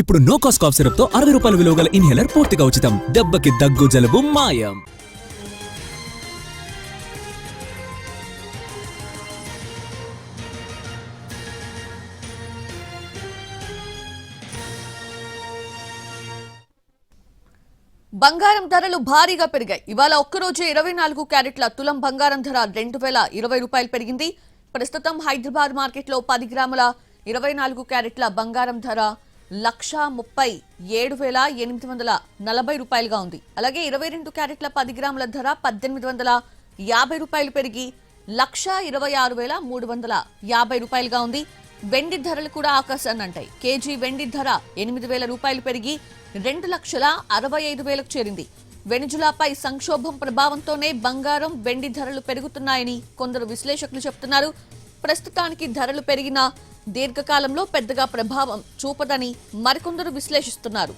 ఇప్పుడు no cost cough syrup తో 60 రూపాయల విలువ గల ఇన్హేలర్ పూర్తిగా ఉచితం. దెబ్బకి దగ్గు జలుబు మాయం. బంగారం ధరలు భారీగా పెరిగాయి. ఇవాళ ఒక్కరోజే 24 క్యారెట్ల తులం బంగారం ధర 2020 రూపాయలు పెరిగింది. ప్రస్తుతం హైదరాబాద్ మార్కెట్లో 10 గ్రాముల 24 క్యారెట్ల బంగారం ధర 1,37,840 రూపాయలుగా ఉంది. అలాగే 22 క్యారెట్ల 10 గ్రాముల ధర 1,850 రూపాయలు పెరిగి 1,26,350 రూపాయలుగా ఉంది. వెండి ధరలు కూడా ఆకాశాన్ని అంటాయి. కేజీ వెండి ధర 8,000 రూపాయలు పెరిగి 2,65,000కు చేరింది. వెనిజులాపై సంక్షోభం ప్రభావంతోనే బంగారం, వెండి ధరలు పెరుగుతున్నాయని కొందరు విశ్లేషకులు చెబుతున్నారు. ప్రస్తుతానికి ధరలు పెరిగినా దీర్ఘకాలంలో పెద్దగా ప్రభావం చూపదని మరికొందరు విశ్లేషిస్తున్నారు.